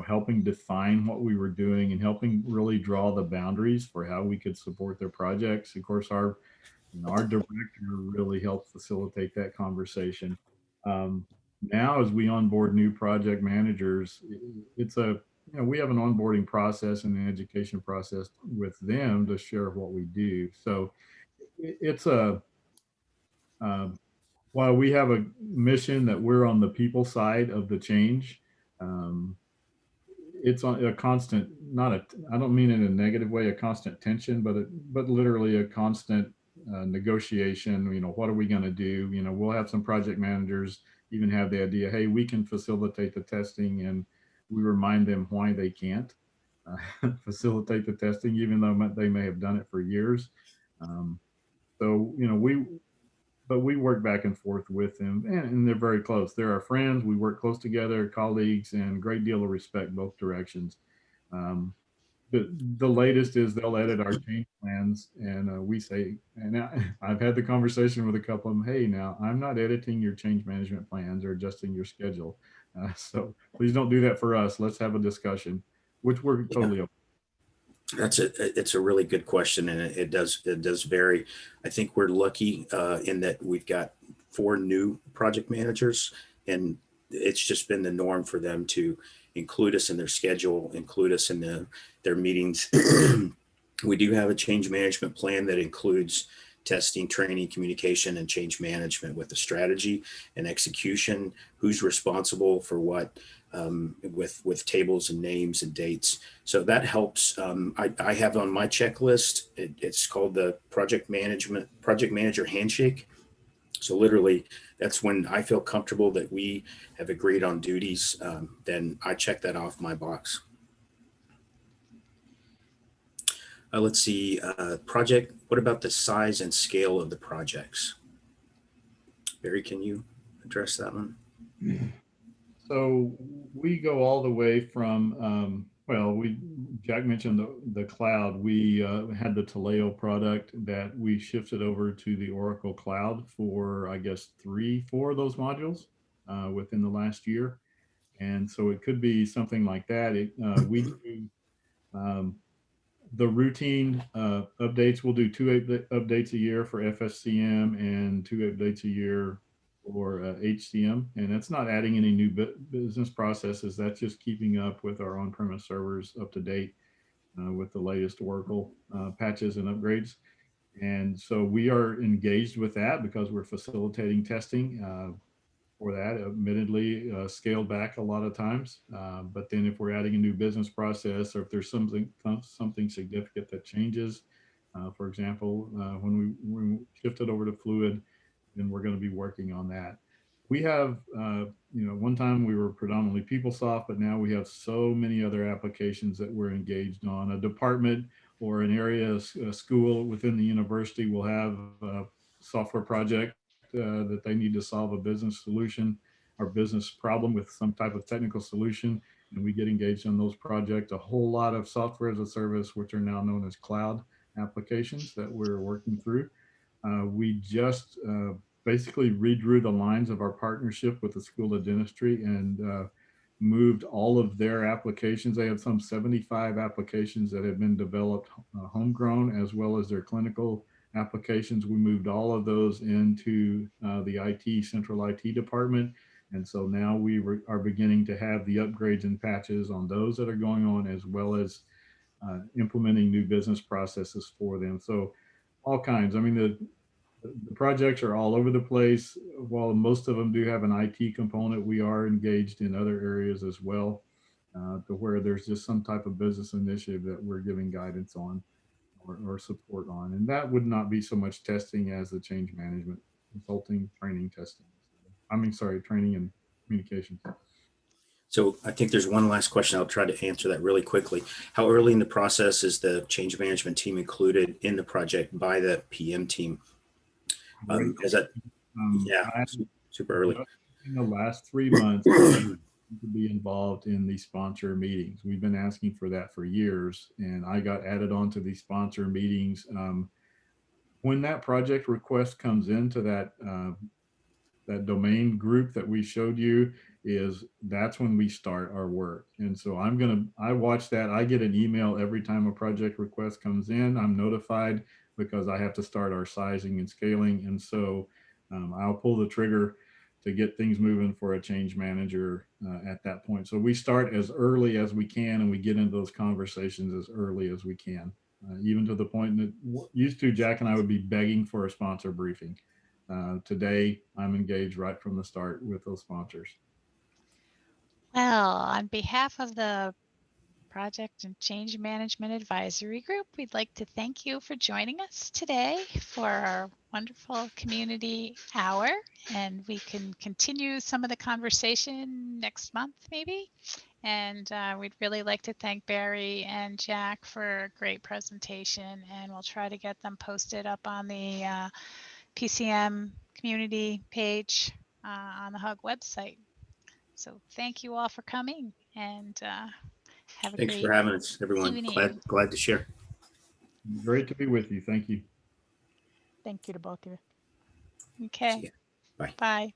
helping define what we were doing, and helping really draw the boundaries for how we could support their projects. Of course, our director really helped facilitate that conversation. Now, as we onboard new project managers, we have an onboarding process and an education process with them to share what we do. So it's while we have a mission that we're on the people side of the change, it's on a constant, I don't mean in a negative way, a constant tension, but literally a constant negotiation. What are we going to do? We'll have some project managers even have the idea, hey, we can facilitate the testing, and we remind them why they can't facilitate the testing, even though they may have done it for years. We work back and forth with them, and they're very close. They're our friends. We work close together, colleagues, and a great deal of respect both directions. The latest is they'll edit our change plans, and we say, and I've had the conversation with a couple of them, hey, now I'm not editing your change management plans or adjusting your schedule. So please don't do that for us. Let's have a discussion, which we're totally open. It's a really good question, and it does vary. I think we're lucky in that we've got 4 new project managers, and it's just been the norm for them to include us in their schedule, include us in their meetings, We do have a change management plan that includes testing, training, communication, and change management with the strategy and execution, who's responsible for what, with tables and names and dates. So that helps. I have on my checklist, it's called the project manager handshake. So literally, that's when I feel comfortable that we have agreed on duties. Then I check that off my box. Let's see, project. What about the size and scale of the projects? Barry, can you address that one? So we go all the way from, well, Jack mentioned the cloud. We had the Taleo product that we shifted over to the Oracle Cloud for, I guess, 3-4 of those modules within the last year. And so it could be something like that. We do the routine updates. We'll do 2 updates a year for FSCM and 2 updates a year for HCM. And that's not adding any new business processes. That's just keeping up with our on-premise servers up to date with the latest Oracle patches and upgrades. And so we are engaged with that because we're facilitating testing for that, admittedly scaled back a lot of times. But then if we're adding a new business process, or if there's something significant that changes, for example, when we shifted over to Fluid, then we're going to be working on that. We have, one time we were predominantly PeopleSoft, but now we have so many other applications that we're engaged on. A department or an area, a school within the university will have a software project that they need to solve a business solution or business problem with some type of technical solution. And we get engaged on those projects. A whole lot of software as a service, which are now known as cloud applications that we're working through. We just basically redrew the lines of our partnership with the School of Dentistry and moved all of their applications. They have some 75 applications that have been developed homegrown, as well as their clinical applications. We moved all of those into the central IT department. And so now we are beginning to have the upgrades and patches on those that are going on, as well as implementing new business processes for them. So all kinds. I mean, the projects are all over the place. While most of them do have an IT component, we are engaged in other areas as well, to where there's just some type of business initiative that we're giving guidance on or support on. And that would not be so much testing as the change management, consulting, training, testing. Training and communications. So I think there's one last question. I'll try to answer that really quickly. How early in the process is the change management team included in the project by the PM team? Super early. In the last 3 months, to be involved in the sponsor meetings. We've been asking for that for years, and I got added onto these sponsor meetings. When that project request comes into that domain group that we showed you, that's when we start our work. And so I watch that. I get an email every time a project request comes in. I'm notified because I have to start our sizing and scaling. And so I'll pull the trigger to get things moving for a change manager at that point. So we start as early as we can, and we get into those conversations as early as we can, even to the point that used to Jack and I would be begging for a sponsor briefing. Today, I'm engaged right from the start with those sponsors. Well, on behalf of the Project and Change Management Advisory Group, we'd like to thank you for joining us today for our wonderful community hour. And we can continue some of the conversation next month, maybe. And we'd really like to thank Barry and Jack for a great presentation. And we'll try to get them posted up on the PCM community page on the HEUG website. So thank you all for coming, and have a Thanks great for having us, everyone. evening. Glad to share. Great to be with you. Thank you. Thank you to both of you. Okay. See ya. Bye. Bye.